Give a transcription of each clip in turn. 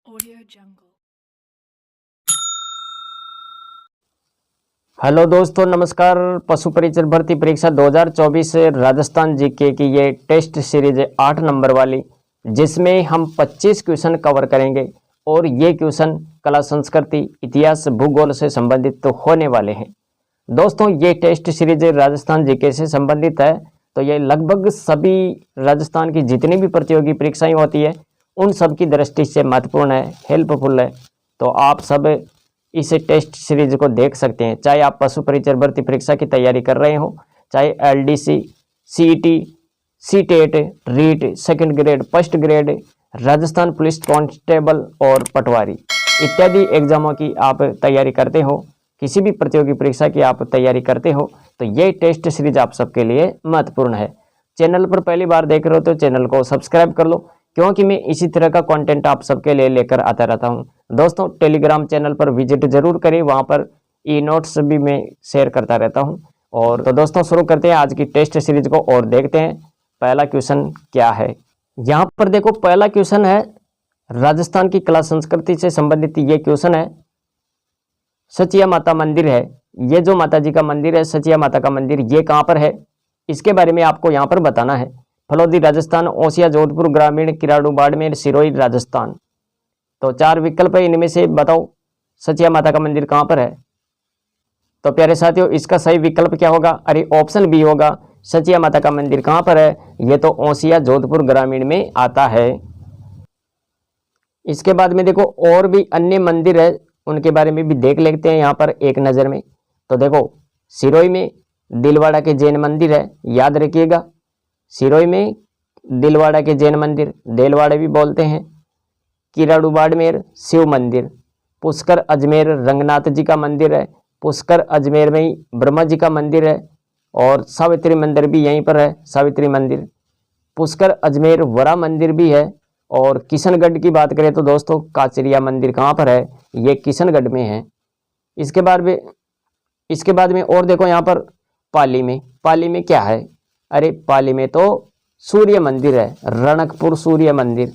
Audio Jungle। Hello दोस्तों, नमस्कार। पशु परिचर भर्ती परीक्षा 2024 राजस्थान जीके की ये टेस्ट सीरीज है 8 नंबर वाली, जिसमें हम 25 क्वेश्चन कवर करेंगे और ये क्वेश्चन कला, संस्कृति, इतिहास, भूगोल से संबंधित तो होने वाले हैं। दोस्तों, ये टेस्ट सीरीज राजस्थान जीके से संबंधित है, तो ये लगभग सभी राजस्थान की जितनी भी प्रतियोगी परीक्षाएं होती है उन सब की दृष्टि से महत्वपूर्ण है, हेल्पफुल है। तो आप सब इस टेस्ट सीरीज को देख सकते हैं, चाहे आप पशु परिचर भर्ती परीक्षा की तैयारी कर रहे हो, चाहे LDC, CET, CTET, REET, second grade, first grade, Rajasthan police constable और पटवारी इत्यादि एग्जामों की आप तैयारी करते हो, किसी भी प्रतियोगी परीक्षा की आप तैयारी करते हो, तो ये टेस्ट सीरीज आप सबके लिए महत्वपूर्ण है। चैनल पर पहली बार देख रहे हो तो चैनल को सब्सक्राइब कर लो, क्योंकि मैं इसी तरह का कंटेंट आप सबके लिए लेकर आता रहता हूं। दोस्तों, टेलीग्राम चैनल पर विजिट जरूर करें, वहां पर ई नोट्स भी मैं शेयर करता रहता हूं। और तो दोस्तों, शुरू करते हैं आज की टेस्ट सीरीज को और देखते हैं पहला क्वेश्चन क्या है। यहाँ पर देखो, पहला क्वेश्चन है राजस्थान की कला संस्कृति से संबंधित ये क्वेश्चन है। सचिया माता मंदिर है, ये जो माता जी का मंदिर है, सचिया माता का मंदिर, ये कहाँ पर है, इसके बारे में आपको यहाँ पर बताना है। फलोदी राजस्थान, ओसिया जोधपुर ग्रामीण, किराड़ू बाड़मेर, सिरोही राजस्थान। तो 4 विकल्प है, इनमें से बताओ सचिया माता का मंदिर कहाँ पर है। तो प्यारे साथियों, इसका सही विकल्प क्या होगा? अरे ऑप्शन बी होगा। सचिया माता का मंदिर कहाँ पर है? ये तो ओसिया जोधपुर ग्रामीण में आता है। इसके बाद में देखो, और भी अन्य मंदिर है, उनके बारे में भी देख लेते हैं यहाँ पर एक नज़र में। तो देखो, सिरोही में दिलवाड़ा के जैन मंदिर है, याद रखिएगा। सिरोही में दिलवाड़ा के जैन मंदिर, देलवाड़ा भी बोलते हैं। किराड़ू बाड़मेर शिव मंदिर, पुष्कर अजमेर रंगनाथ जी का मंदिर है, पुष्कर अजमेर में ही ब्रह्मा जी का मंदिर है, और सावित्री मंदिर भी यहीं पर है, सावित्री मंदिर। पुष्कर अजमेर वरा मंदिर भी है। और किशनगढ़ की बात करें तो दोस्तों, काचरिया मंदिर कहाँ पर है? ये किशनगढ़ में है। इसके बाद में और देखो, यहाँ पर पाली में क्या है? अरे पाली में तो सूर्य मंदिर है, रणकपुर सूर्य मंदिर,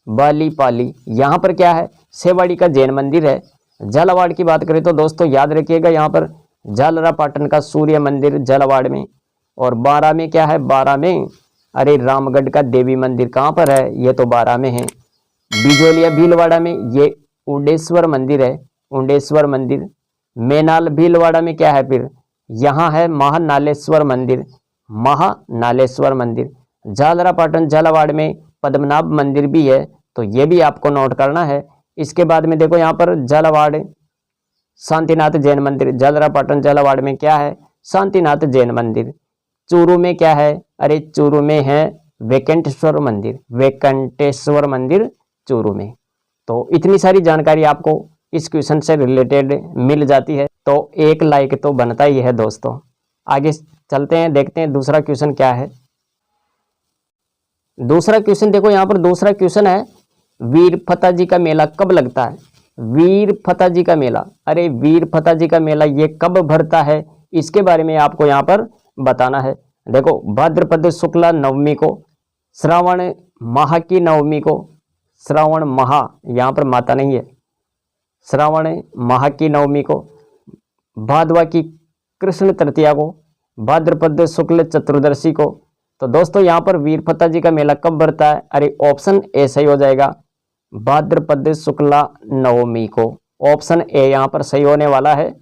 बाली पाली। यहाँ पर क्या है? सेवाड़ी का जैन मंदिर है। झालावाड़ की बात करें तो दोस्तों, याद रखिएगा, यहाँ पर झालरा पाटन का सूर्य मंदिर झालावाड़ में। और बारा में क्या है? बारा में अरे रामगढ़ का देवी मंदिर कहाँ पर है? ये तो बारा में है। बिजोलिया भीलवाड़ा में ये उडेश्वर मंदिर है, उडेश्वर मंदिर। मेनाल भीलवाड़ा में क्या है फिर? यहाँ है महानालेश्वर मंदिर, महानालेश्वर मंदिर। झालरा पाटन झालावाड़ में पद्मनाभ मंदिर भी है, तो ये भी आपको नोट करना है। इसके बाद में देखो, यहाँ पर झालावाड़ शांतिनाथ जैन मंदिर, झालरा पाटन झालावाड़ में क्या है? शांतिनाथ जैन मंदिर। चूरू में क्या है? अरे चूरू में है वेंकटेश्वर मंदिर, वेंकटेश्वर मंदिर चूरू में। तो इतनी सारी जानकारी आपको इस क्वेश्चन से रिलेटेड मिल जाती है, तो एक लाइक तो बनता ही है दोस्तों। आगे चलते हैं, देखते हैं दूसरा क्वेश्चन क्या है। दूसरा क्वेश्चन देखो, यहाँ पर दूसरा क्वेश्चन है, वीर फतेह जी का मेला कब लगता है? वीर फतेह जी का मेला, अरे वीर फतेह जी का मेला ये कब भरता है, इसके बारे में आपको यहाँ पर बताना है। देखो, भाद्रपद शुक्ला नवमी को, श्रावण माह की नवमी को, श्रावण माह, यहाँ पर माता नहीं है, श्रावण माह की नवमी को, भादवा की कृष्ण तृतीया को, भाद्रपद शुक्ल चतुर्दशी को। तो दोस्तों, यहाँ पर वीर फतेह जी का मेला कब भरता है? अरे ऑप्शन ए सही हो जाएगा, भाद्रपद शुक्ला नवमी को। ऑप्शन ए यहाँ पर सही होने वाला है।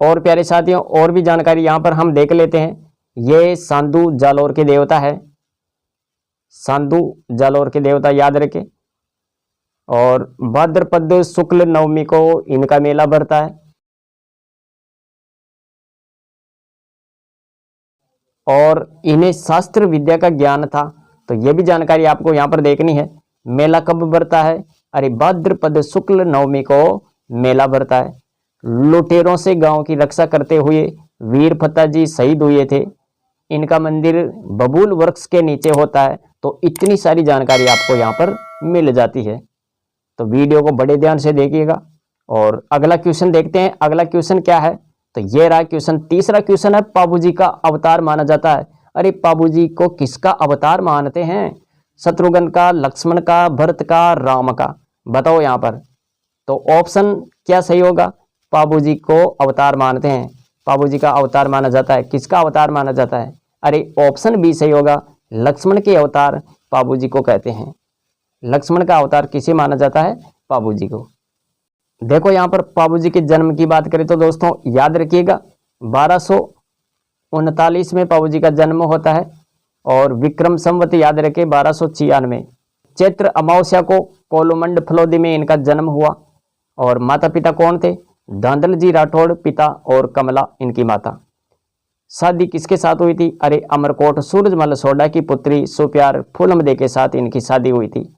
और प्यारे साथियों, और भी जानकारी यहाँ पर हम देख लेते हैं। ये सांदू जालौर के देवता है, सांदू जालौर के देवता, याद रखें। और भाद्रपद शुक्ल नवमी को इनका मेला भरता है। और इन्हें शास्त्र विद्या का ज्ञान था, तो यह भी जानकारी आपको यहाँ पर देखनी है। मेला कब भरता है? अरे भाद्रपद शुक्ल नवमी को मेला भरता है। लुटेरों से गांव की रक्षा करते हुए वीर फतेह जी शहीद हुए थे। इनका मंदिर बबूल वृक्ष के नीचे होता है। तो इतनी सारी जानकारी आपको यहाँ पर मिल जाती है, तो वीडियो को बड़े ध्यान से देखिएगा। और अगला क्वेश्चन देखते हैं। अगला क्वेश्चन क्या है? तो ये रहा क्वेश्चन, तीसरा क्वेश्चन है, पाबू जी का अवतार माना जाता है। अरे पाबू जी को किसका अवतार मानते हैं? शत्रुघ्न का, लक्ष्मण का, भरत का, राम का। बताओ यहाँ पर। तो ऑप्शन क्या सही होगा? पाबूजी को अवतार मानते हैं, पाबूजी का अवतार माना जाता है। किसका अवतार माना जाता है? अरे ऑप्शन बी सही होगा, लक्ष्मण के अवतार पाबूजी को कहते हैं। लक्ष्मण का अवतार किसे माना जाता है? पाबूजी को। देखो यहाँ पर पाबूजी के जन्म की बात करें तो दोस्तों याद रखिएगा 1239 में पाबूजी का जन्म होता है और विक्रम संवत याद रखे 1296। चैत्र अमावस्या को कोलुमंड फलोदी में इनका जन्म हुआ। और माता पिता कौन थे? धांधल जी राठौड़ पिता और कमला इनकी माता। शादी किसके साथ हुई थी? अरे अमरकोट सूरजमल सोडा की पुत्री सुप्यार फूलमदे के साथ इनकी शादी हुई थी।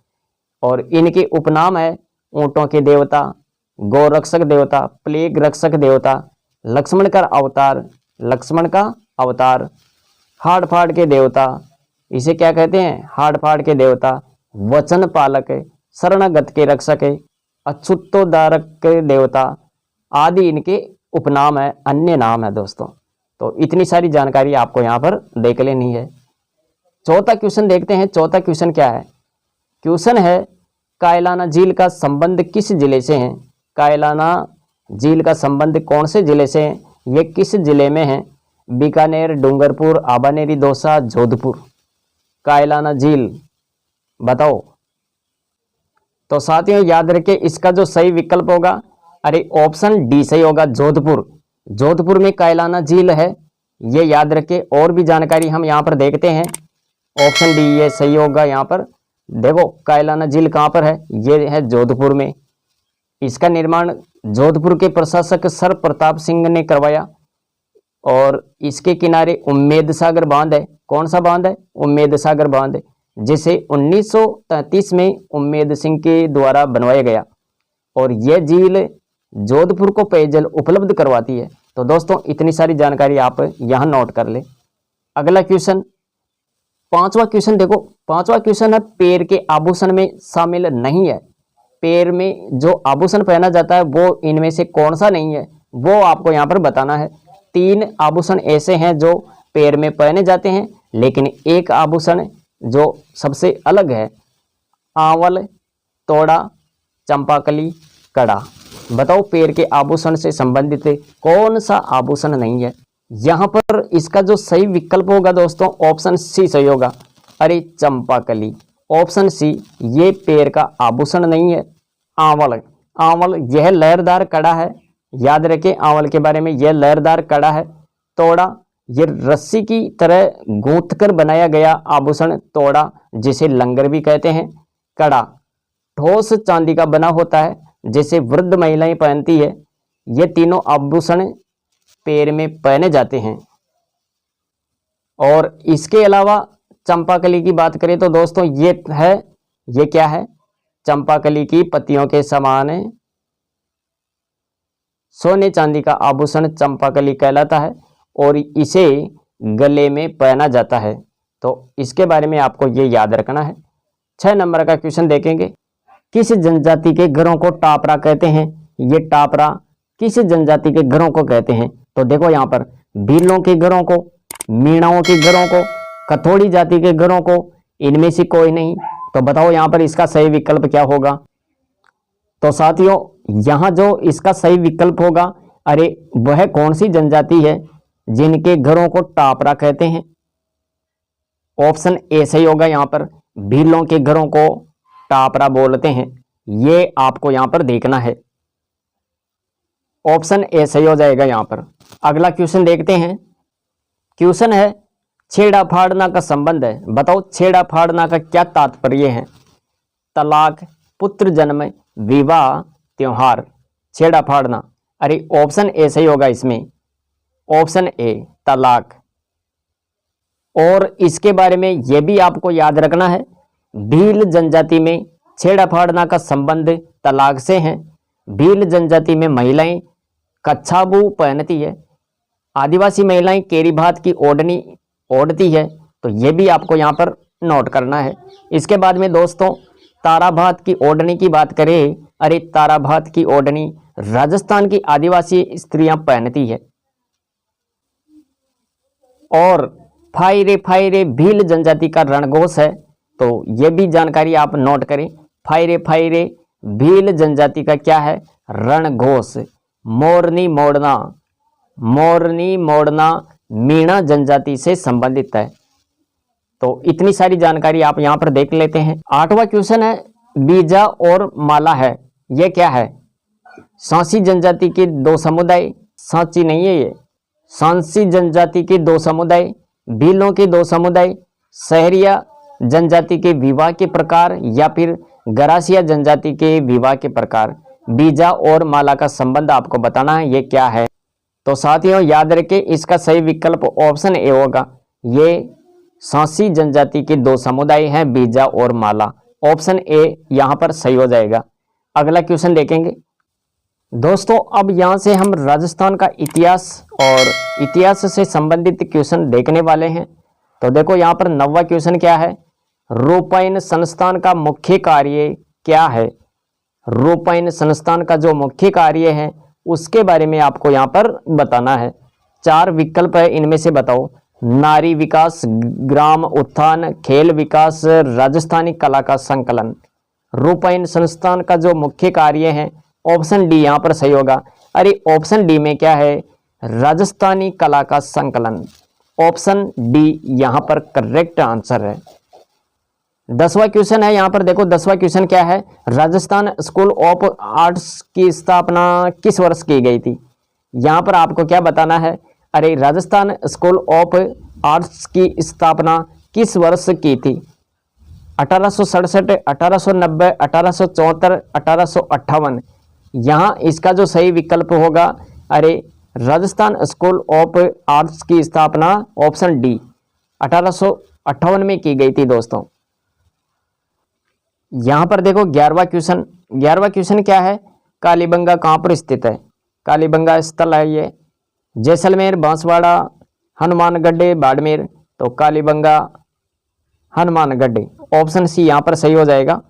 और इनके उपनाम है ऊंटों के देवता, गोरक्षक देवता, प्लेग रक्षक देवता, लक्ष्मण का अवतार, लक्ष्मण का अवतार, हाड़ फाड़ के देवता, इसे क्या कहते हैं? हाड़ फाड़ के देवता, वचन पालक, शरणागत के रक्षक, अछूतोद्धारक के देवता आदि इनके उपनाम है, अन्य नाम है दोस्तों। तो इतनी सारी जानकारी आपको यहाँ पर देख लेनी है। चौथा क्वेश्चन देखते हैं। चौथा क्वेश्चन क्या है? क्वेश्चन है कायलाना झील का संबंध किस जिले से है? कायलाना झील का संबंध कौन से जिले से है? ये किस जिले में है? बीकानेर, डूंगरपुर, आबानेरी, दौसा, जोधपुर। कायलाना झील बताओ। तो साथियों याद रखिए इसका जो सही विकल्प होगा, अरे ऑप्शन डी सही होगा, जोधपुर। जोधपुर में कायलाना झील है, ये याद रखिए। और भी जानकारी हम यहाँ पर देखते हैं। ऑप्शन डी ये सही होगा। यहाँ पर देखो कायलाना झील कहाँ पर है? ये है जोधपुर में। इसका निर्माण जोधपुर के प्रशासक सर प्रताप सिंह ने करवाया। और इसके किनारे उम्मेद सागर बांध है। कौन सा बांध है? उम्मेद सागर बांध, जिसे 1933 में उम्मेद सिंह के द्वारा बनवाया गया। और यह झील जोधपुर को पेयजल उपलब्ध करवाती है। तो दोस्तों इतनी सारी जानकारी आप यहाँ नोट कर ले। अगला क्वेश्चन, पांचवा क्वेश्चन देखो। पांचवा क्वेश्चन है पैर के आभूषण में शामिल नहीं है। पैर में जो आभूषण पहना जाता है वो इनमें से कौन सा नहीं है, वो आपको यहाँ पर बताना है। 3 आभूषण ऐसे हैं जो पैर में पहने जाते हैं, लेकिन एक आभूषण जो सबसे अलग है, आंवल, तोड़ा, चंपाकली, कड़ा। बताओ पैर के आभूषण से संबंधित कौन सा आभूषण नहीं है? यहाँ पर इसका जो सही विकल्प होगा दोस्तों ऑप्शन सी सही होगा। अरे चंपाकली, ऑप्शन सी, ये पैर का आभूषण नहीं है। आंवल, आंवल यह लहरदार कड़ा है, याद रखें आंवल के बारे में, यह लहरदार कड़ा है। तोड़ा, ये रस्सी की तरह गूंथ कर बनाया गया आभूषण तोड़ा, जिसे लंगर भी कहते हैं। कड़ा ठोस चांदी का बना होता है, जिसे वृद्ध महिलाएं पहनती है। ये तीनों आभूषण पैर में पहने जाते हैं। और इसके अलावा चंपाकली की बात करें तो दोस्तों ये है, ये क्या है? चंपाकली की पत्तियों के समान है, सोने चांदी का आभूषण चंपाकली कहलाता है और इसे गले में पहना जाता है। तो इसके बारे में आपको ये याद रखना है। 6 नंबर का क्वेश्चन देखेंगे। किस जनजाति के घरों को टापरा कहते हैं? ये टापरा किस जनजाति के घरों को कहते हैं? तो देखो यहाँ पर भीलों के घरों को, मीणाओं के घरों को, कथोड़ी जाति के घरों को, इनमें से कोई नहीं। तो बताओ यहाँ पर इसका सही विकल्प क्या होगा? तो साथियों यहाँ जो इसका सही विकल्प होगा, अरे वह कौन सी जनजाति है जिनके घरों को टापरा कहते हैं? ऑप्शन ए सही होगा। यहाँ पर भीलों के घरों को टापरा बोलते हैं, ये आपको यहाँ पर देखना है। ऑप्शन ए सही हो जाएगा यहाँ पर। अगला क्वेश्चन देखते हैं। क्वेश्चन है छेड़ा फाड़ना का संबंध है। बताओ छेड़ा फाड़ना का क्या तात्पर्य है? तलाक, पुत्र जन्म, विवाह, त्योहार। छेड़ा फाड़ना, अरे ऑप्शन ए सही होगा इसमें। ऑप्शन ए तलाक। और इसके बारे में यह भी आपको याद रखना है, भील जनजाति में छेड़ा फाड़ना का संबंध तलाक से है। भील जनजाति में महिलाएं कच्छाबू पहनती है, आदिवासी महिलाएं केरी भात की ओढ़नी ओढ़ती है। तो ये भी आपको यहाँ पर नोट करना है। इसके बाद में दोस्तों तारा भात की ओढ़नी की बात करें, अरे तारा भात की ओढ़नी राजस्थान की आदिवासी स्त्रियां पहनती है। और फायरे फायरे भील जनजाति का रणघोष है। तो ये भी जानकारी आप नोट करें। फायरे फायरे भील जनजाति का क्या है? रणघोष। मोरनी मोड़ना, मोरनी मोड़ना मीणा जनजाति से संबंधित है। तो इतनी सारी जानकारी आप यहां पर देख लेते हैं। 8वां क्वेश्चन है बीजा और माला है, यह क्या है? सांसी जनजाति के दो समुदाय, सांची नहीं है ये, सांसी जनजाति के दो समुदाय, भीलों के दो समुदाय, सहरिया जनजाति के विवाह के प्रकार या फिर गरासिया जनजाति के विवाह के प्रकार। बीजा और माला का संबंध आपको बताना है, ये क्या है? तो साथियों याद रखें, इसका सही विकल्प ऑप्शन ए होगा। ये सांसी जनजाति के दो समुदाय हैं, बीजा और माला। ऑप्शन ए यहां पर सही हो जाएगा। अगला क्वेश्चन देखेंगे दोस्तों। अब यहां से हम राजस्थान का इतिहास और इतिहास से संबंधित क्वेश्चन देखने वाले हैं। तो देखो यहां पर 9वां क्वेश्चन क्या है? रूपायन संस्थान का मुख्य कार्य क्या है? रूपायन संस्थान का जो मुख्य कार्य है उसके बारे में आपको यहां पर बताना है। 4 विकल्प है, इनमें से बताओ। नारी विकास, ग्राम उत्थान, खेल विकास, राजस्थानी कला का संकलन। रूपायन संस्थान का जो मुख्य कार्य है, ऑप्शन डी यहां पर सही होगा। अरे ऑप्शन डी में क्या है? राजस्थानी कला का संकलन। ऑप्शन डी यहां पर करेक्ट आंसर है। 10वां क्वेश्चन है, यहां पर देखो 10वां क्वेश्चन क्या है? राजस्थान स्कूल ऑफ आर्ट्स की स्थापना किस वर्ष की गई थी? यहां पर आपको क्या बताना है? अरे राजस्थान स्कूल ऑफ आर्ट्स की स्थापना किस वर्ष की थी? 1867, 1890, 1874, 1858। यहाँ इसका जो सही विकल्प होगा, अरे राजस्थान स्कूल ऑफ आर्ट्स की स्थापना ऑप्शन डी 1858 में की गई थी दोस्तों। यहाँ पर देखो 11वां क्वेश्चन। 11वां क्वेश्चन क्या है? कालीबंगा कहाँ पर स्थित है? कालीबंगा स्थल है ये जैसलमेर, बांसवाड़ा, हनुमानगढ़, बाड़मेर। तो कालीबंगा हनुमानगढ़, ऑप्शन सी यहाँ पर सही हो जाएगा।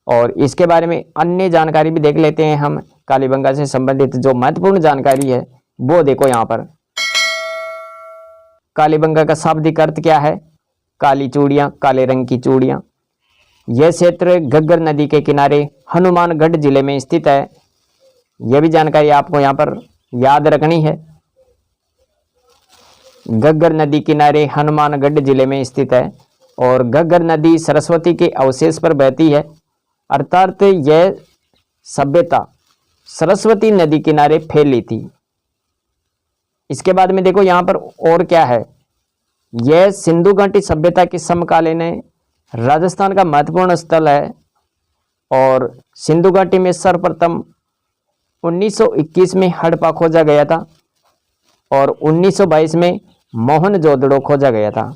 और इसके बारे में अन्य जानकारी भी देख लेते हैं हम। कालीबंगा से संबंधित जो महत्वपूर्ण जानकारी है वो देखो यहाँ पर। कालीबंगा का शाब्दिक अर्थ क्या है? काली चूड़ियाँ, काले रंग की चूड़ियाँ। यह क्षेत्र घग्गर नदी के किनारे हनुमानगढ़ जिले में स्थित है। यह भी जानकारी आपको यहाँ पर याद रखनी है। घग्गर नदी किनारे हनुमानगढ़ जिले में स्थित है और घग्गर नदी सरस्वती के अवशेष पर बहती है, अर्थात यह सभ्यता सरस्वती नदी किनारे फैली थी। इसके बाद में देखो यहाँ पर और क्या है? यह सिंधु घाटी सभ्यता के समकालीन है, राजस्थान का महत्वपूर्ण स्थल है और सिंधु घाटी में सर्वप्रथम 1921 में हड़प्पा खोजा गया था और 1922 में मोहनजोदड़ो खोजा गया था,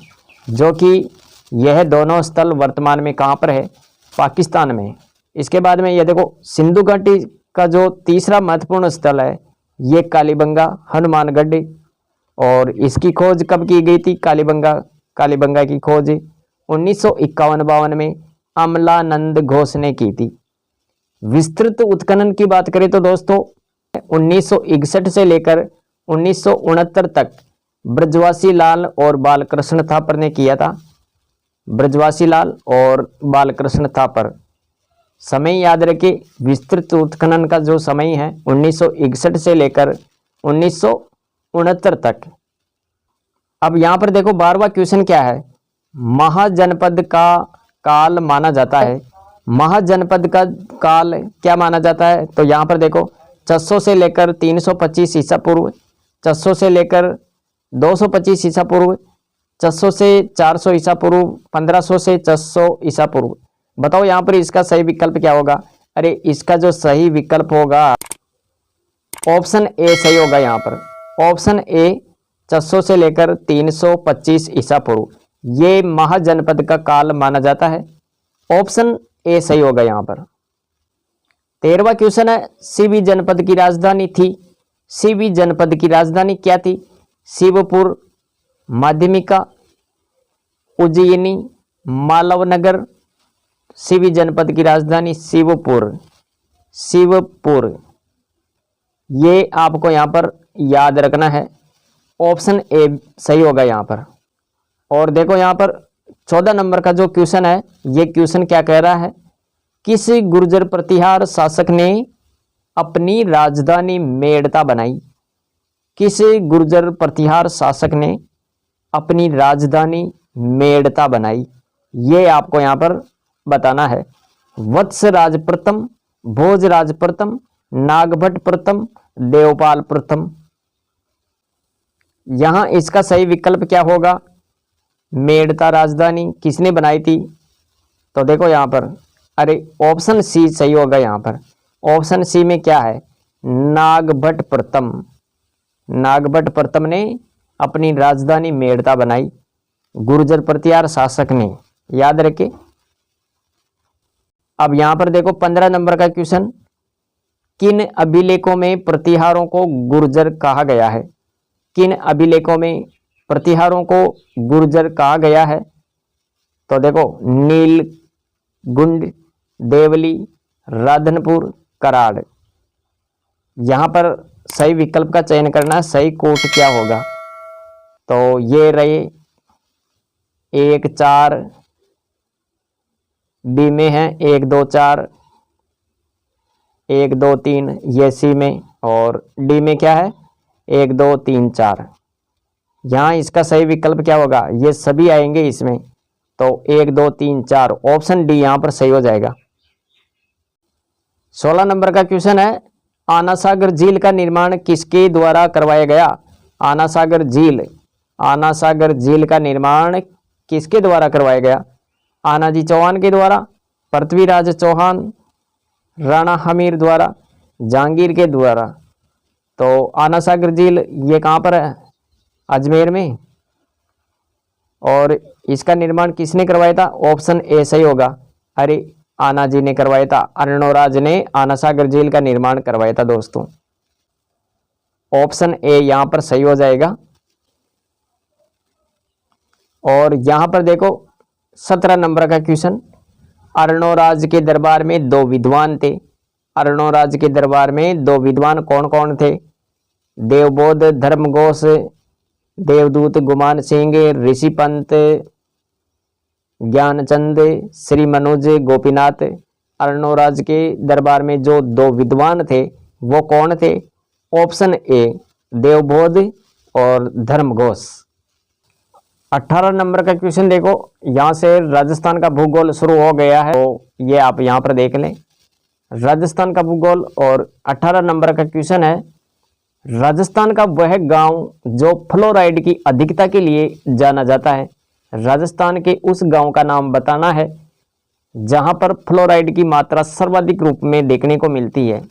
जो कि यह दोनों स्थल वर्तमान में कहाँ पर है? पाकिस्तान में। इसके बाद में यह देखो सिंधु घाटी का जो तीसरा महत्वपूर्ण स्थल है ये कालीबंगा हनुमानगढ़, और इसकी खोज कब की गई थी? कालीबंगा की खोज 1951-52 में अमलानंद घोष ने की थी। विस्तृत उत्खनन की बात करें तो दोस्तों 1961 से लेकर 1969 तक ब्रजवासी लाल और बालकृष्ण थापर ने किया था। ब्रजवासी लाल और बालकृष्ण थापर। समय याद रखिए, विस्तृत उत्खनन का जो समय है 1961 से लेकर 1969 तक। अब यहाँ पर देखो 12वां क्वेश्चन क्या है? महाजनपद का काल माना जाता है। महाजनपद का काल क्या माना जाता है? तो यहाँ पर देखो 600 से लेकर 325 ईसा पूर्व, 600 से लेकर 225 ईसा पूर्व, 600 से 400 ईसा पूर्व, 1500 से 600 ईसा पूर्व। बताओ यहाँ पर इसका सही विकल्प क्या होगा? अरे इसका जो सही विकल्प होगा ऑप्शन ए सही होगा। यहाँ पर ऑप्शन ए 600 से लेकर 325 ईसा पूर्व, ये महाजनपद का काल माना जाता है। ऑप्शन ए सही होगा यहाँ पर। 13वां क्वेश्चन है, सीवी जनपद की राजधानी थी। सीवी जनपद की राजधानी क्या थी? शिवपुर, माध्यमिका, उज्जैनी, मालवनगर। सीवी जनपद की राजधानी शिवपुर। शिवपुर, ये आपको यहाँ पर याद रखना है। ऑप्शन ए सही होगा यहाँ पर। और देखो यहाँ पर 14 नंबर का जो क्वेश्चन है, ये क्वेश्चन क्या कह रहा है किस गुर्जर प्रतिहार शासक ने अपनी राजधानी मेड़ता बनाई? किस गुर्जर प्रतिहार शासक ने अपनी राजधानी मेड़ता बनाई? ये आपको यहां पर बताना है। वत्सराज प्रथम, भोजराज प्रथम, नागभट्ट प्रथम, देवपाल प्रथम। यहां इसका सही विकल्प क्या होगा? मेड़ता राजधानी किसने बनाई थी? तो देखो यहां पर, अरे ऑप्शन सी सही होगा। यहां पर ऑप्शन सी में क्या है? नागभट्ट प्रथम। नागभट्ट प्रथम ने अपनी राजधानी मेड़ता बनाई, गुर्जर प्रतिहार शासक ने, याद रखे। अब यहां पर देखो 15 नंबर का क्वेश्चन, किन अभिलेखों में प्रतिहारों को गुर्जर कहा गया है? किन अभिलेखों में प्रतिहारों को गुर्जर कहा गया है? तो देखो नीलगुंड, देवली, राधनपुर, कराड़। यहां पर सही विकल्प का चयन करना, सही कोट क्या होगा? तो ये रहे 1 4, बी में है 1 2 4, 1 2 3, ये सी में, और डी में क्या है? 1 2 3 4। यहाँ इसका सही विकल्प क्या होगा? ये सभी आएंगे इसमें, तो 1 2 3 4, ऑप्शन डी यहाँ पर सही हो जाएगा। 16 नंबर का क्वेश्चन है, आना सागर झील का निर्माण किसके द्वारा करवाया गया? आना सागर झील, आना सागर झील का निर्माण किसके द्वारा करवाया गया? आनाजी चौहान के द्वारा, पृथ्वीराज चौहान, राणा हमीर द्वारा, जहांगीर के द्वारा। तो आना सागर झील ये कहाँ पर है? अजमेर में। और इसका निर्माण किसने करवाया था? ऑप्शन ए सही होगा। अरे आना जी ने करवाया था, अर्णोराज ने आना सागर झील का निर्माण करवाया था दोस्तों। ऑप्शन ए यहां पर सही हो जाएगा। और यहां पर देखो 17 नंबर का क्वेश्चन, अर्णोराज के दरबार में 2 विद्वान थे। अर्णोराज के दरबार में 2 विद्वान कौन कौन थे? देवबोध धर्मघोष, देवदूत गुमान सिंह, ऋषि पंत, ज्ञानचंद, श्री मनोज गोपीनाथ। अर्णोराज के दरबार में जो 2 विद्वान थे वो कौन थे? ऑप्शन ए देवबोध और धर्मघोष। 18 नंबर का क्वेश्चन देखो, यहां से राजस्थान का भूगोल शुरू हो गया है, तो ये आप यहां पर देख लें राजस्थान का भूगोल। और 18 नंबर का क्वेश्चन है, राजस्थान का वह गांव जो फ्लोराइड की अधिकता के लिए जाना जाता है। राजस्थान के उस गांव का नाम बताना है जहां पर फ्लोराइड की मात्रा सर्वाधिक रूप में देखने को मिलती है।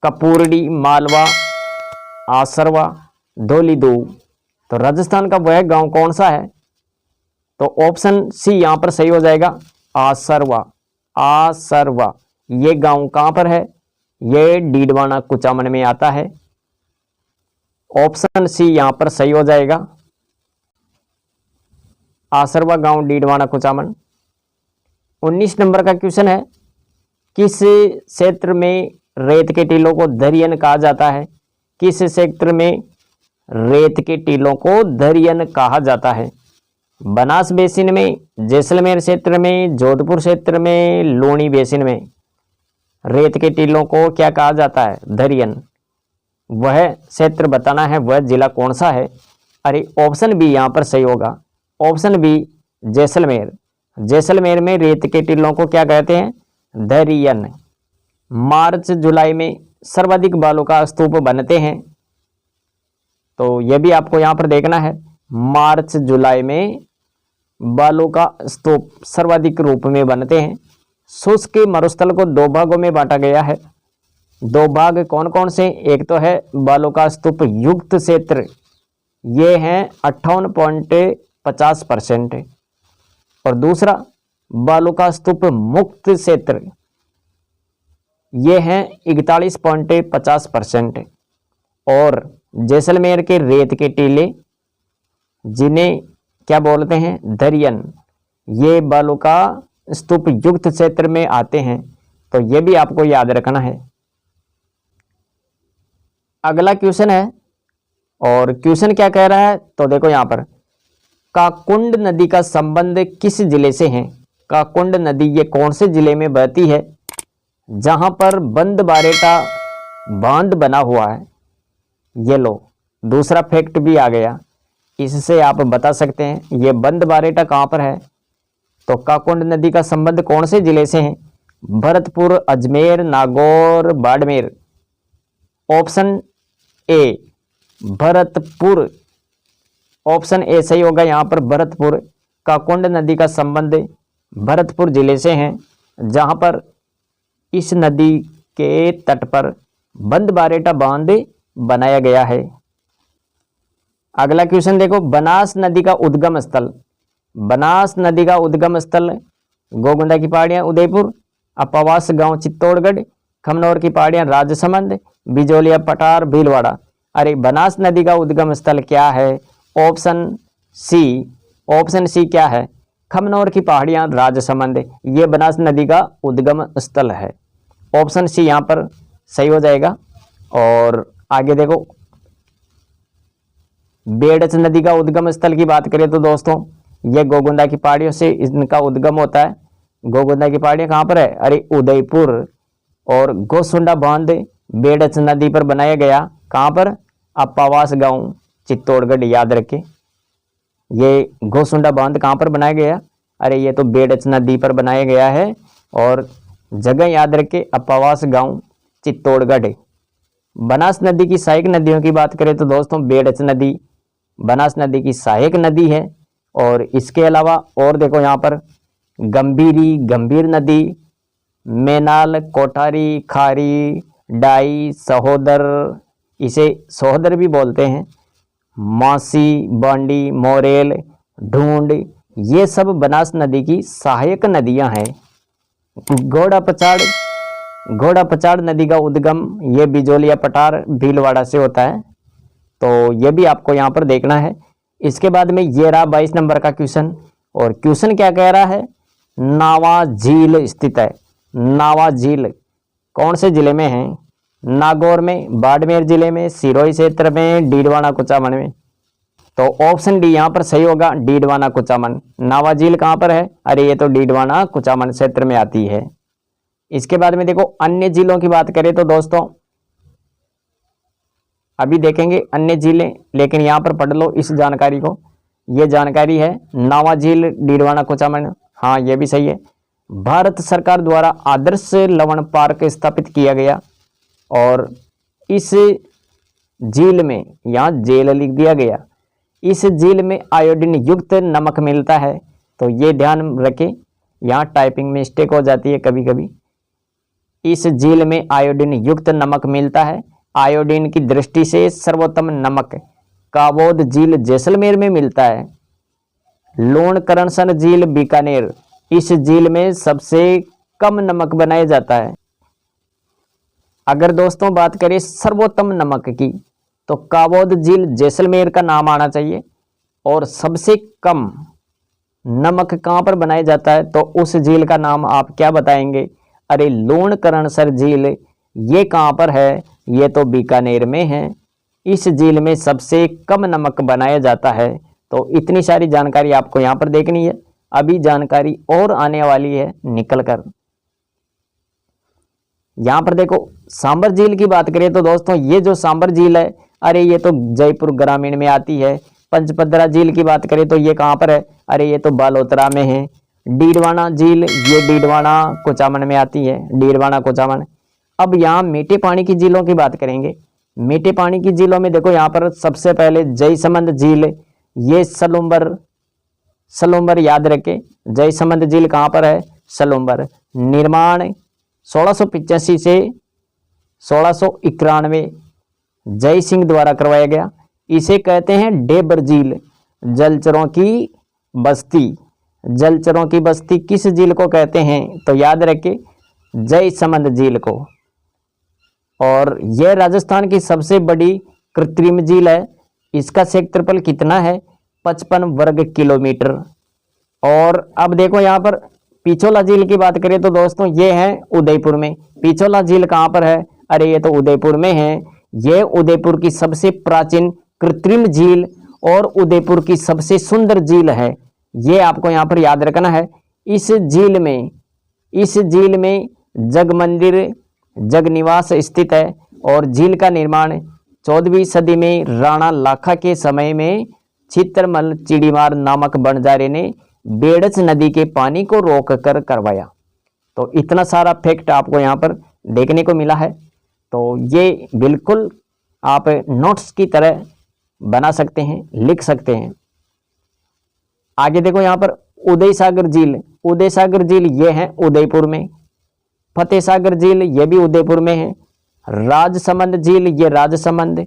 कपूरडी, मालवा, आसरवा, धौलीधू। तो राजस्थान का वह गांव कौन सा है? तो ऑप्शन सी यहां पर सही हो जाएगा, आसरवा। आसरवा ये गांव कहां पर है? ये डीडवाना कुचामन में आता है। ऑप्शन सी यहां पर सही हो जाएगा, आसरवा गांव डीडवाना कुचामन। 19 नंबर का क्वेश्चन है, किस क्षेत्र में रेत के टीलों को दरियन कहा जाता है? किस क्षेत्र में रेत के टीलों को दरियन कहा जाता है? बनास बेसिन में, जैसलमेर क्षेत्र में, जोधपुर क्षेत्र में, लूणी बेसिन में। रेत के टीलों को क्या कहा जाता है? दरियन। वह क्षेत्र बताना है, वह जिला कौन सा है? अरे ऑप्शन बी यहां पर सही होगा, ऑप्शन बी जैसलमेर। जैसलमेर में रेत के टीलों को क्या कहते हैं? दरियन। मार्च जुलाई में सर्वाधिक बालू का स्तूप बनते हैं, तो यह भी आपको यहां पर देखना है। मार्च जुलाई में बालू का स्तूप सर्वाधिक रूप में बनते हैं। शुष्क मरुस्थल को 2 भागों में बांटा गया है। 2 भाग कौन कौन से? एक तो है बालू का स्तूप युक्त क्षेत्र, ये है 58.50%, और दूसरा बालू का स्तूप मुक्त क्षेत्र, ये है 41.50%। और जैसलमेर के रेत के टीले, जिन्हें क्या बोलते हैं? दरियन, ये बालू का स्तूप युक्त क्षेत्र में आते हैं, तो ये भी आपको याद रखना है। अगला क्वेश्चन है, और क्वेश्चन क्या कह रहा है? तो देखो यहां पर, काकुंड नदी का संबंध किस जिले से है? काकुंड नदी ये कौन से जिले में बहती है? जहां पर बंद बारेटा बांध बना हुआ है। ये लो, दूसरा फैक्ट भी आ गया, इससे आप बता सकते हैं ये बंद बारेटा कहां पर है। तो काकुंड नदी का संबंध कौन से जिले से है? Bharatpur, Ajmer, Nagaur, Barmer. Option A Bharatpur, option A सही होगा यहाँ पर भरतपुर। काकुंड नदी का संबंध भरतपुर जिले से है, जहां पर इस नदी के तट पर बंद बारेटा बांध बनाया गया है। अगला क्वेश्चन देखो, बनास नदी का उद्गम स्थल। बनास नदी का उद्गम स्थल गोगुंदा की पहाड़ियां उदयपुर, अपवास गांव चित्तौड़गढ़, खमनौर की पहाड़ियां राजसमंद, बिजोलिया पठार भीलवाड़ा। अरे बनास नदी का उद्गम स्थल क्या है? ऑप्शन सी, ऑप्शन सी क्या है? खमनौर की पहाड़ियां राजसमंद, ये बनास नदी का उद्गम स्थल है। ऑप्शन सी यहाँ पर सही हो जाएगा। और आगे देखो, बेडच नदी का उद्गम स्थल की बात करें तो दोस्तों ये गोगुंदा की पहाड़ियों से इनका उद्गम होता है। गोगुंदा की पहाड़ियां कहाँ पर है? अरे उदयपुर। और गोसुंडा बांध बेडच नदी पर बनाया गया, कहाँ पर? अप्पावास गांव चित्तौड़गढ़। याद रखें, ये गोसुंडा बांध कहाँ पर बनाया गया? अरे ये तो बेडच नदी पर बनाया गया है। और जगह याद रखें, अप्पावास गांव चित्तौड़गढ़। बनास नदी की सहायक नदियों की बात करें तो दोस्तों बेडच नदी बनास नदी की सहायक नदी है। और इसके अलावा और देखो यहाँ पर गंभीरी, गंभीर नदी, मेनाल, कोठारी, खारी, डाई, सहोदर, इसे सहोदर भी बोलते हैं, मासी, बांडी, मोरेल, ढूंढ, ये सब बनास नदी की सहायक नदियां हैं। घोड़ा पचाड़ नदी का उद्गम ये बिजोलिया पठार भीलवाड़ा से होता है। तो ये भी आपको यहाँ पर देखना है। इसके बाद में ये रहा 22 नंबर का क्वेश्चन। और क्वेश्चन क्या कह रहा है? नावा झील स्थित है। नावा झील कौन से जिले में है? नागौर में, बाड़मेर जिले में, सिरोही क्षेत्र में, डीडवाना कुचामन में। तो ऑप्शन डी यहाँ पर सही होगा, डीडवाना कुचामन। नावा झील कहाँ पर है? अरे ये तो डीडवाना कुचामन क्षेत्र में आती है। इसके बाद में देखो अन्य जिलों की बात करें तो दोस्तों अभी देखेंगे अन्य जिले, लेकिन यहाँ पर पढ़ लो इस जानकारी को। ये जानकारी है नावा झील, डीडवाना कुचामन, हाँ ये भी सही है। भारत सरकार द्वारा आदर्श लवण पार्क स्थापित किया गया। और इस झील में, यहाँ जेल लिख दिया गया, इस झील में आयोडीन युक्त नमक मिलता है। तो ये ध्यान रखें, यहाँ टाइपिंग में मिस्टेक हो जाती है कभी कभी। इस झील में आयोडीन युक्त नमक मिलता है। आयोडीन की दृष्टि से सर्वोत्तम नमक काबोद झील जैसलमेर में मिलता है। लोणकरणसन झील बीकानेर, इस झील में सबसे कम नमक बनाया जाता है। अगर दोस्तों बात करें सर्वोत्तम नमक की तो काबोद झील जैसलमेर का नाम आना चाहिए। और सबसे कम नमक कहाँ पर बनाया जाता है? तो उस झील का नाम आप क्या बताएंगे? अरे लोणकरणसर झील, ये कहाँ पर है? ये तो बीकानेर में है। इस झील में सबसे कम नमक बनाया जाता है। तो इतनी सारी जानकारी आपको यहाँ पर देखनी है। अभी जानकारी और आने वाली है निकल कर। यहाँ पर देखो सांबर झील की बात करें तो दोस्तों ये जो सांबर झील है, अरे ये तो जयपुर ग्रामीण में आती है। पंचपदरा झील की बात करें तो ये कहाँ पर है? अरे ये तो बालोतरा में है। डीडवाना झील, ये डीडवाना कुचामन में आती है, डीडवाना कुचामन। अब यहाँ मीठे पानी की झीलों की बात करेंगे। मीठे पानी की झीलों में देखो यहाँ पर सबसे पहले जयसमंद झील, ये सलूम्बर याद रखे। जयसमंद झील कहाँ पर है? सलूम्बर। निर्माण 1685 से 1691 जय सिंह द्वारा करवाया गया। इसे कहते हैं डेबर झील, जलचरों की बस्ती। जलचरों की बस्ती किस झील को कहते हैं? तो याद रखे जयसमंद झील को। और यह राजस्थान की सबसे बड़ी कृत्रिम झील है। इसका क्षेत्रफल कितना है? 55 वर्ग किलोमीटर। और अब देखो यहाँ पर पिछोला झील की बात करें तो दोस्तों ये है उदयपुर में। पिछोला झील कहाँ पर है? अरे ये तो उदयपुर में है। ये उदयपुर की सबसे प्राचीन कृत्रिम झील और उदयपुर की सबसे सुंदर झील है। ये आपको यहाँ पर याद रखना है। इस झील में जग मंदिर जग निवास स्थित है और झील का निर्माण 14वीं सदी में राणा लाखा के समय में चित्रमल चिड़ीमार नामक बंजारे ने बेड़च नदी के पानी को रोककर करवाया। तो इतना सारा फैक्ट आपको यहाँ पर देखने को मिला है। तो ये बिल्कुल आप नोट्स की तरह बना सकते हैं, लिख सकते हैं। आगे देखो यहाँ पर उदय सागर झील ये है उदयपुर में। फतेह सागर झील ये भी उदयपुर में है। राजसमंद झील ये राजसमंद।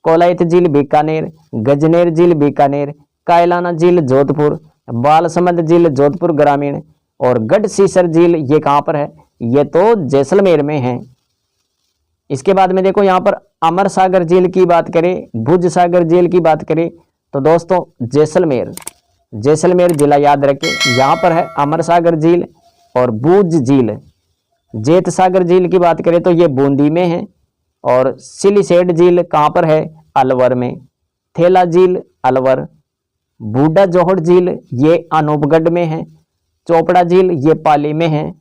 कोलायत झील बीकानेर। गजनेर झील बीकानेर। कायलाना झील जोधपुर। बालसमंद झील जोधपुर ग्रामीण। और गढ़सीसर झील ये कहाँ पर है? ये तो जैसलमेर में है। इसके बाद में देखो यहाँ पर अमर सागर झील की बात करें, भुज सागर झील की बात करें तो दोस्तों जैसलमेर जिला याद रखें, यहाँ पर है अमर सागर झील और भुज झील। जेत सागर झील की बात करें तो ये बूंदी में है। और सिलीसेड झील कहाँ पर है? अलवर में। थेला झील अलवर। बूढ़ा जोहड़ झील ये अनूपगढ़ में है। चोपड़ा झील ये पाली में है।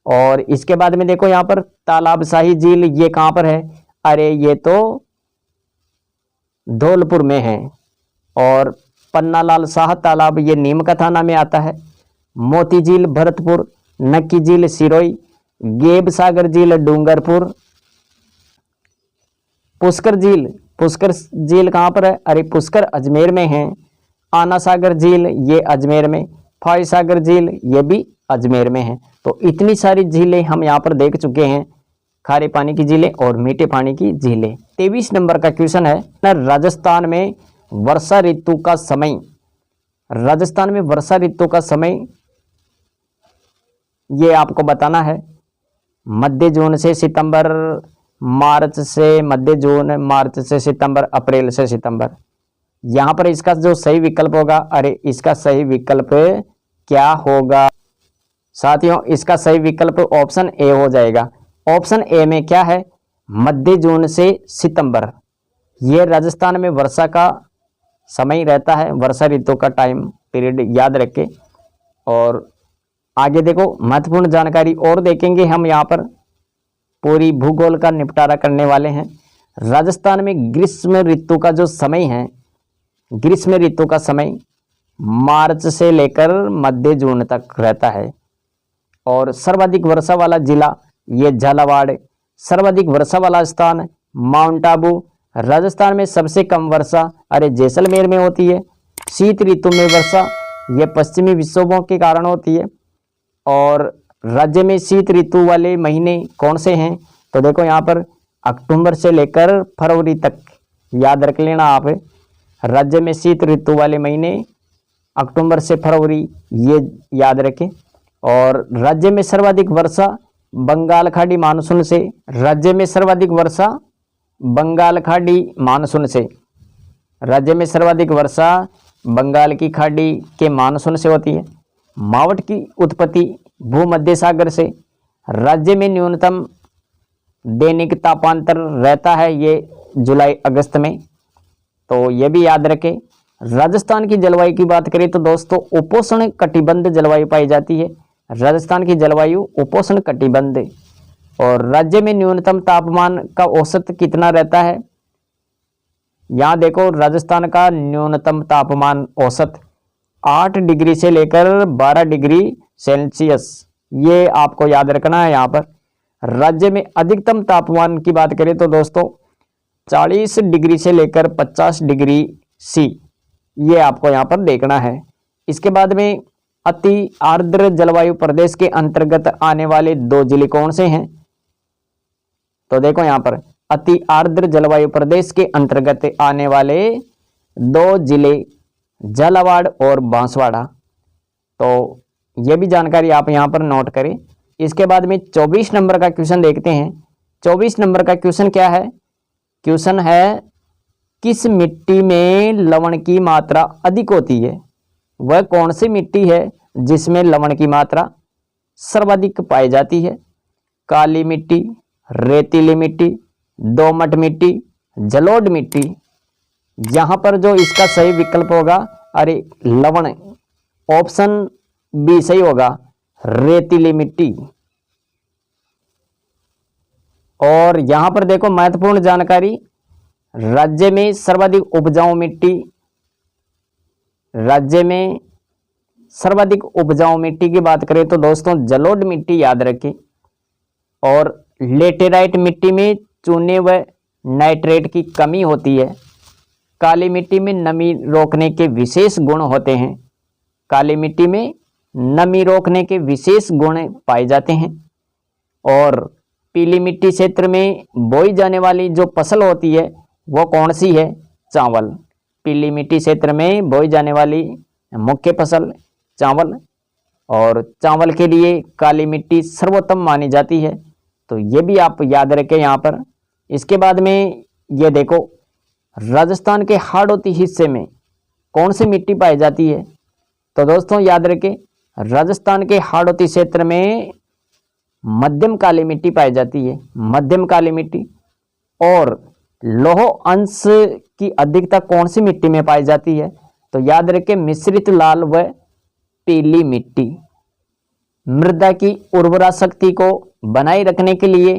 और इसके बाद में देखो यहाँ पर तालाबशाही झील ये कहाँ पर है? अरे ये तो धौलपुर में है। और पन्नालाल शाह तालाब ये नीम का थाना में आता है। मोती झील भरतपुर। नक्की झील सिरोई। गेब सागर झील डूंगरपुर। पुष्कर झील कहाँ पर है? अरे पुष्कर अजमेर में है। आना सागर झील ये अजमेर में। फाई सागर झील ये भी अजमेर में है। तो इतनी सारी झीलें हम यहाँ पर देख चुके हैं, खारे पानी की झीलें और मीठे पानी की झीलें। 23 नंबर का क्वेश्चन है राजस्थान में वर्षा ऋतु का समय। राजस्थान में वर्षा ऋतु का समय ये आपको बताना है। मध्य जून से सितंबर, मार्च से मध्य जून, मार्च से सितंबर, अप्रैल से सितंबर। यहाँ पर इसका जो सही विकल्प होगा, अरे इसका सही विकल्प क्या होगा साथियों? इसका सही विकल्प ऑप्शन ए हो जाएगा। ऑप्शन ए में क्या है? मध्य जून से सितंबर। ये राजस्थान में वर्षा का समय रहता है, वर्षा ऋतु का टाइम पीरियड याद रखें। और आगे देखो महत्वपूर्ण जानकारी और देखेंगे हम, यहाँ पर पूरी भूगोल का निपटारा करने वाले हैं। राजस्थान में ग्रीष्म ऋतु का जो समय है, ग्रीष्म ऋतु का समय मार्च से लेकर मध्य जून तक रहता है। और सर्वाधिक वर्षा वाला जिला ये झालावाड़। सर्वाधिक वर्षा वाला स्थान माउंट आबू। राजस्थान में सबसे कम वर्षा अरे जैसलमेर में होती है। शीत ऋतु में वर्षा ये पश्चिमी विक्षोभों के कारण होती है। और राज्य में शीत ऋतु वाले महीने कौन से हैं? तो देखो यहाँ पर अक्टूबर से लेकर फरवरी तक याद रख लेना आप। राज्य में शीत ऋतु वाले महीने अक्टूबर से फरवरी ये याद रखें। और राज्य में सर्वाधिक वर्षा बंगाल खाड़ी मानसून से। राज्य में सर्वाधिक वर्षा बंगाल खाड़ी मानसून से। राज्य में सर्वाधिक वर्षा बंगाल की खाड़ी के मानसून से होती है। मावठ की उत्पत्ति भूमध्य सागर से। राज्य में न्यूनतम दैनिक तापांतर रहता है ये जुलाई अगस्त में, तो ये भी याद रखें। राजस्थान की जलवायु की बात करें तो दोस्तों उपोष्ण कटिबंध जलवायु पाई जाती है। राजस्थान की जलवायु उपोष्ण कटिबंध। और राज्य में न्यूनतम तापमान का औसत कितना रहता है? यहाँ देखो राजस्थान का न्यूनतम तापमान औसत 8 डिग्री से लेकर 12 डिग्री सेल्सियस, ये आपको याद रखना है। यहाँ पर राज्य में अधिकतम तापमान की बात करें तो दोस्तों 40 डिग्री से लेकर 50 डिग्री सी, ये आपको यहाँ पर देखना है। इसके बाद में अति आर्द्र जलवायु प्रदेश के अंतर्गत आने वाले 2 जिले कौन से हैं? तो देखो यहाँ पर अति आर्द्र जलवायु प्रदेश के अंतर्गत आने वाले 2 जिले झालावाड़ और बांसवाड़ा। तो ये भी जानकारी आप यहाँ पर नोट करें। इसके बाद में 24 नंबर का क्वेश्चन देखते हैं। 24 नंबर का क्वेश्चन क्या है? क्वेश्चन है किस मिट्टी में लवण की मात्रा अधिक होती है? वह कौन सी मिट्टी है जिसमें लवण की मात्रा सर्वाधिक पाई जाती है? काली मिट्टी, रेतीली मिट्टी, दोमट मिट्टी, जलोढ़ मिट्टी। यहाँ पर जो इसका सही विकल्प होगा, अरे लवण, ऑप्शन बी सही होगा। रेतीली मिट्टी। और यहां पर देखो महत्वपूर्ण जानकारी, राज्य में सर्वाधिक उपजाऊ मिट्टी, राज्य में सर्वाधिक उपजाऊ मिट्टी की बात करें तो दोस्तों जलोढ़ मिट्टी याद रखें। और लेटेराइट मिट्टी में चूने व नाइट्रेट की कमी होती है। काली मिट्टी में नमी रोकने के विशेष गुण होते हैं, काली मिट्टी में नमी रोकने के विशेष गुण पाए जाते हैं। और पीली मिट्टी क्षेत्र में बोई जाने वाली जो फसल होती है वो कौन सी है? चावल। पीली मिट्टी क्षेत्र में बोई जाने वाली मुख्य फसल चावल, और चावल के लिए काली मिट्टी सर्वोत्तम मानी जाती है। तो ये भी आप याद रखें यहाँ पर। इसके बाद में ये देखो, राजस्थान के हाड़ौती हिस्से में कौन सी मिट्टी पाई जाती है? तो दोस्तों याद रखें, राजस्थान के हाड़ौती क्षेत्र में मध्यम काली मिट्टी पाई जाती है, मध्यम काली मिट्टी। और लौह अंश की अधिकता कौन सी मिट्टी में पाई जाती है? तो याद रखें, मिश्रित लाल व पीली मिट्टी। मृदा की उर्वरा शक्ति को बनाए रखने के लिए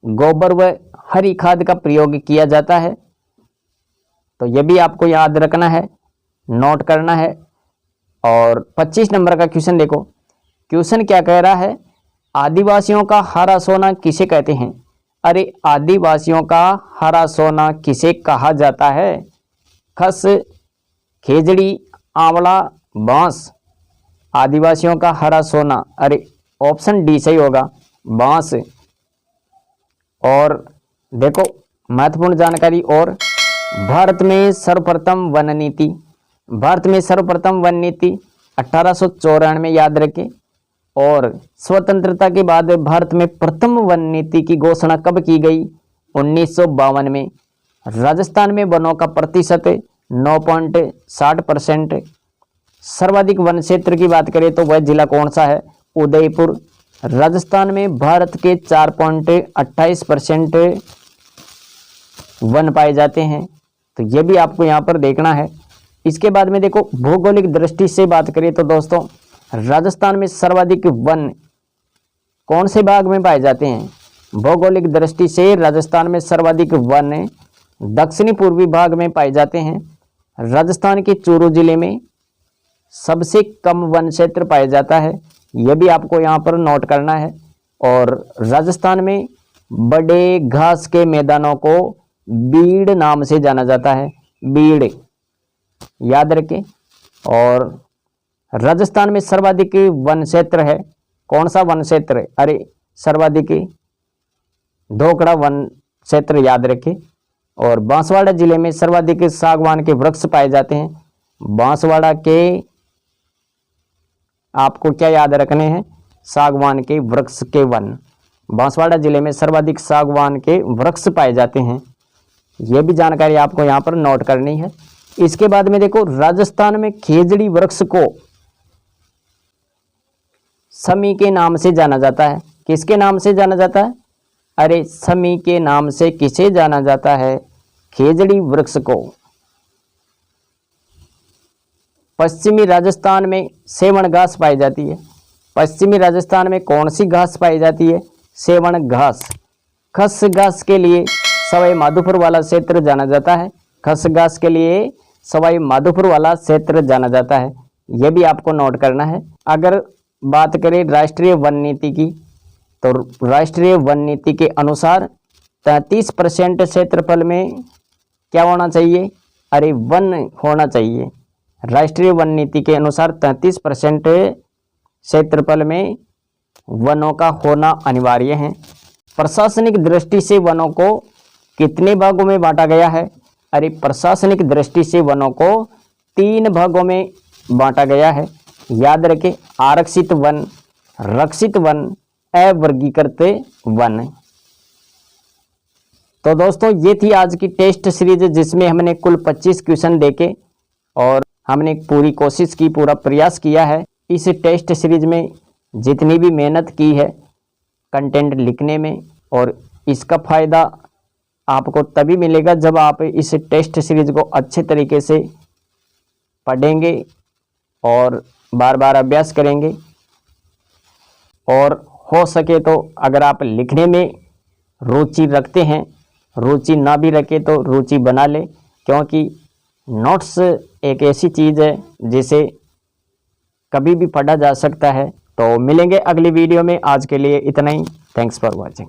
गोबर व हरी खाद का प्रयोग किया जाता है। तो यह भी आपको याद रखना है, नोट करना है। और 25 नंबर का क्वेश्चन देखो, क्वेश्चन क्या कह रहा है? आदिवासियों का हरा सोना किसे कहते हैं? अरे आदिवासियों का हरा सोना किसे कहा जाता है? खस, खेजड़ी, आंवला, बांस। आदिवासियों का हरा सोना, अरे ऑप्शन डी सही होगा, बांस। और देखो महत्वपूर्ण जानकारी, और भारत में सर्वप्रथम वन नीति, भारत में सर्वप्रथम वन नीति 1894 में याद रखें। और स्वतंत्रता के बाद भारत में प्रथम वन नीति की घोषणा कब की गई? 1952 में। राजस्थान में वनों का प्रतिशत 9.60%। सर्वाधिक वन क्षेत्र की बात करें तो वह जिला कौन सा है? उदयपुर। राजस्थान में भारत के 4.28% वन पाए जाते हैं। तो ये भी आपको यहाँ पर देखना है। इसके बाद में देखो, भौगोलिक दृष्टि से बात करें तो दोस्तों राजस्थान में सर्वाधिक वन कौन से भाग में पाए जाते हैं? भौगोलिक दृष्टि से राजस्थान में सर्वाधिक वन दक्षिणी पूर्वी भाग में पाए जाते हैं। राजस्थान के चूरू जिले में सबसे कम वन क्षेत्र पाया जाता है, यह भी आपको यहाँ पर नोट करना है। और राजस्थान में बड़े घास के मैदानों को बीड़ नाम से जाना जाता है, बीड़ याद रखें। और राजस्थान में सर्वाधिक वन क्षेत्र है, कौन सा वन क्षेत्र? अरे सर्वाधिक धोकड़ा वन क्षेत्र याद रखें। और बांसवाड़ा जिले में सर्वाधिक सागवान के वृक्ष पाए जाते हैं। बांसवाड़ा के आपको क्या याद रखने हैं? सागवान के वृक्ष के वन। बांसवाड़ा जिले में सर्वाधिक सागवान के वृक्ष पाए जाते हैं, यह भी जानकारी आपको यहाँ पर नोट करनी है। इसके बाद में देखो, राजस्थान में खेजड़ी वृक्ष को समी के नाम से जाना जाता है। किसके नाम से जाना जाता है? अरे समी के नाम से किसे जाना जाता है? खेजड़ी वृक्ष को। पश्चिमी राजस्थान में सेवण घास पाई जाती है। पश्चिमी राजस्थान में कौन सी घास पाई जाती है? सेवण घास। खस घास के लिए सवाई माधोपुर वाला क्षेत्र जाना जाता है। खस घास के लिए सवाई माधोपुर वाला क्षेत्र जाना जाता है, यह भी आपको नोट करना है। अगर बात करें राष्ट्रीय वन नीति की, तो राष्ट्रीय वन नीति के अनुसार 33% क्षेत्रफल में क्या होना चाहिए? अरे वन होना चाहिए। राष्ट्रीय वन नीति के अनुसार 33% क्षेत्रफल में वनों का होना अनिवार्य है। प्रशासनिक दृष्टि से वनों को कितने भागों में बांटा गया है? अरे प्रशासनिक दृष्टि से वनों को 3 भागों में बांटा गया है, याद रखें। आरक्षित वन, रक्षित वन, अवर्गीकृत वन। तो दोस्तों ये थी आज की टेस्ट सीरीज, जिसमें हमने कुल 25 क्वेश्चन देखे और हमने पूरी कोशिश की, पूरा प्रयास किया है इस टेस्ट सीरीज में जितनी भी मेहनत की है कंटेंट लिखने में। और इसका फ़ायदा आपको तभी मिलेगा जब आप इस टेस्ट सीरीज को अच्छे तरीके से पढ़ेंगे और बार बार अभ्यास करेंगे। और हो सके तो अगर आप लिखने में रुचि रखते हैं, रुचि ना भी रखे तो रुचि बना ले, क्योंकि नोट्स एक ऐसी चीज़ है जिसे कभी भी पढ़ा जा सकता है। तो मिलेंगे अगली वीडियो में, आज के लिए इतना ही। Thanks for watching.